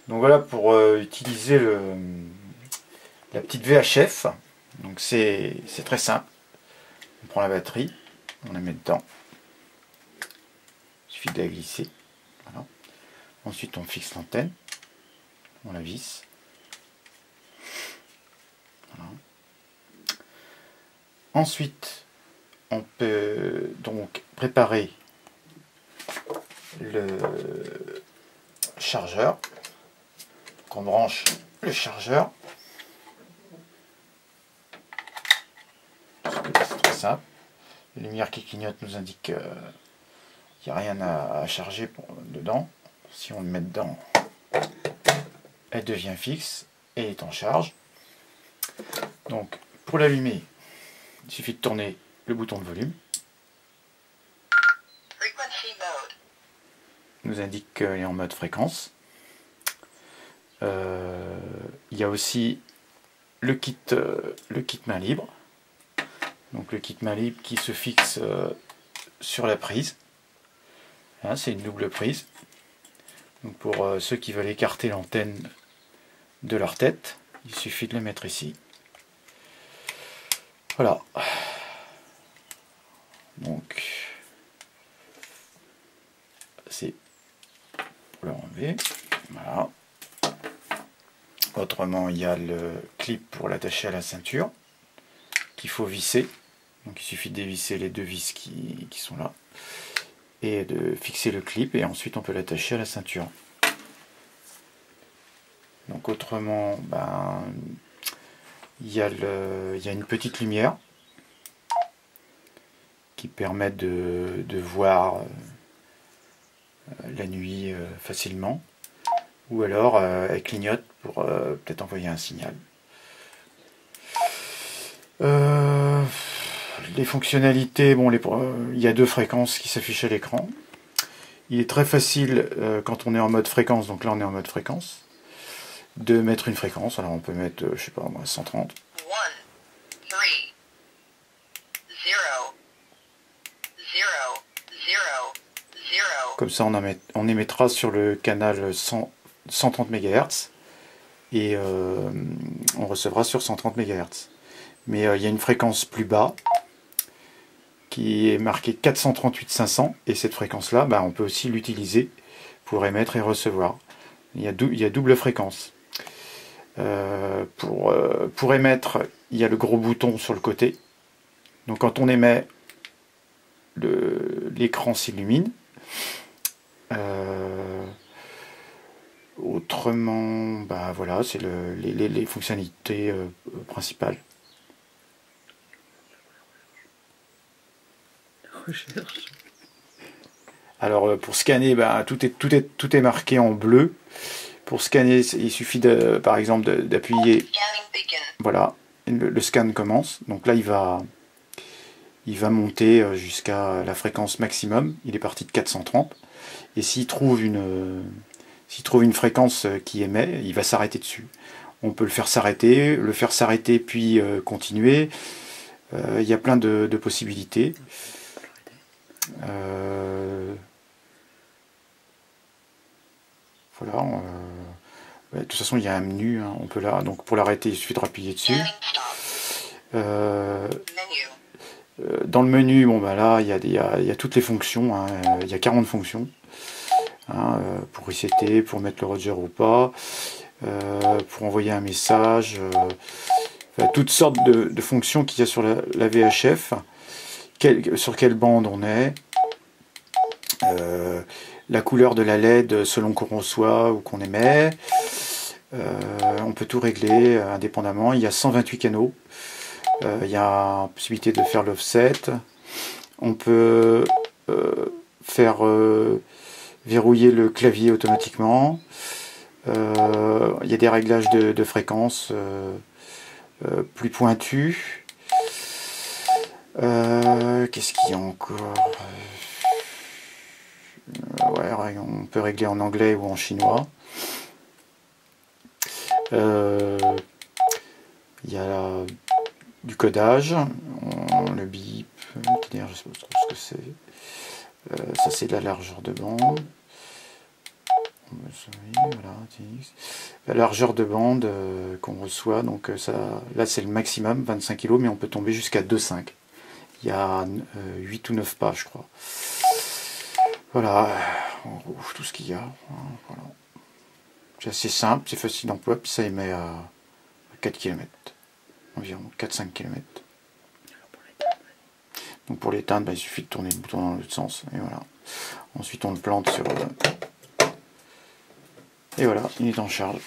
Donc voilà pour utiliser la petite VHF. Donc c'est très simple. On prend la batterie, on la met dedans. Il suffit de la glisser. Voilà. Ensuite on fixe l'antenne, on la visse. Voilà. Ensuite on peut donc préparer le chargeur. Donc on branche le chargeur. C'est très simple. La lumière qui clignote nous indique qu'il n'y a rien à charger dedans. Si on le met dedans, elle devient fixe et est en charge. Donc pour l'allumer, il suffit de tourner le bouton de volume. Il nous indique qu'elle est en mode fréquence. Il y a aussi le kit main libre. Donc le kit main libre qui se fixe sur la prise. Hein, c'est une double prise. Donc pour ceux qui veulent écarter l'antenne de leur tête, il suffit de le mettre ici. Voilà. Donc c'est pour l'enlever. Voilà. Autrement, il y a le clip pour l'attacher à la ceinture qu'il faut visser. Donc il suffit de dévisser les deux vis qui sont là et de fixer le clip, et ensuite on peut l'attacher à la ceinture. Donc autrement, il y a une petite lumière qui permet de voir la nuit facilement, ou alors elle clignote pour peut-être envoyer un signal. Les fonctionnalités, bon, il y a deux fréquences qui s'affichent à l'écran. Il est très facile quand on est en mode fréquence, donc là on est en mode fréquence, de mettre une fréquence. Alors on peut mettre, je sais pas moi, 130. Comme ça on émettra sur le canal 130 MHz et on recevra sur 130 MHz. Mais il y a une fréquence plus bas qui est marquée 438-500, et cette fréquence là, on peut aussi l'utiliser pour émettre et recevoir. Il y a double fréquence. Pour émettre, il y a le gros bouton sur le côté. Donc quand on émet, l'écran s'illumine. Autrement, voilà, c'est les fonctionnalités principales. Recherche. Alors pour scanner, tout est marqué en bleu. Pour scanner, il suffit par exemple d'appuyer. Voilà, le scan commence. Donc là il va monter jusqu'à la fréquence maximum. Il est parti de 430. Et s'il trouve une fréquence qui émet, il va s'arrêter dessus. On peut le faire s'arrêter puis continuer. Il y a plein de possibilités. Voilà. De toute façon, il y a un menu. Hein, on peut donc pour l'arrêter, il suffit de appuyer dessus. Dans le menu, là, il y a toutes les fonctions. Hein, il y a 40 fonctions. Hein, pour resetter, pour mettre le Roger ou pas, pour envoyer un message, toutes sortes de fonctions qu'il y a sur la VHF, sur quelle bande on est, la couleur de la LED selon qu'on reçoit ou qu'on émet. On peut tout régler indépendamment. Il y a 128 canaux. Il y a possibilité de faire l'offset. On peut faire verrouiller le clavier automatiquement. Il y a des réglages de fréquence plus pointus. Qu'est-ce qu'il y a encore? Ouais, on peut régler en anglais ou en chinois. Il y a du codage, le bip, d'ailleurs je sais pas trop ce que c'est. Ça c'est la largeur de bande. On Voilà, la largeur de bande qu'on reçoit, donc ça, là c'est le maximum, 25 kg, mais on peut tomber jusqu'à 2,5. Il y a 8 ou 9 pas, je crois. Voilà, en gros, tout ce qu'il y a. Voilà. C'est assez simple, c'est facile d'emploi, puis ça émet à 4 km, environ 4-5 km. Donc pour l'éteindre, il suffit de tourner le bouton dans l'autre sens, et voilà. Ensuite on le plante sur... Et voilà, il est en charge.